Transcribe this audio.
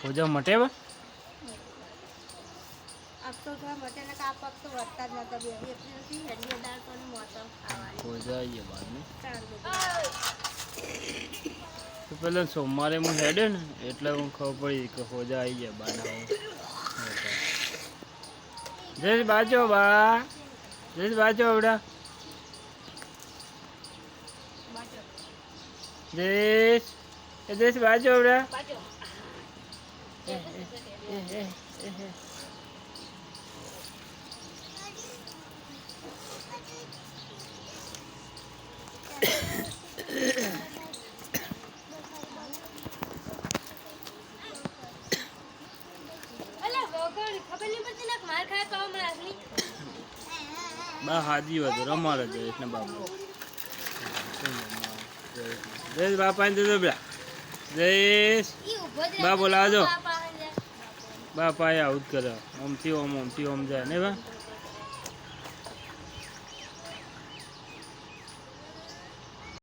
હોજા મટે બા अब तो थोड़ा मटे ना आप अब तो बढ़ता જ નતો બે એપ્રિલથી હેડીએ દાળ તો મોસમ આવવાની હોજા આવીએ બાદ ને ચાર તો પેલા સોમવારે હું હેડ્યો ને એટલે હું ખબર પડી કે હોજા આવી ગયા બાના જયેશ બાજો બા જયેશ બાજો આવડા જયેશ જયેશ બાજો આવડા બાજો અલા વગર ખબર નહીં પડતી ને માર ખાય તો હમણાં આટલી બા હાજી હતો રમાડે જયેશ ને બાપુ જયેશ બાપા ને દીધો બેટા જયેશ ઈ ઉભો જ બા બોલાવજો બાપા બાપા આવું જ કરે ઓમથી ઓમ જાય ને બા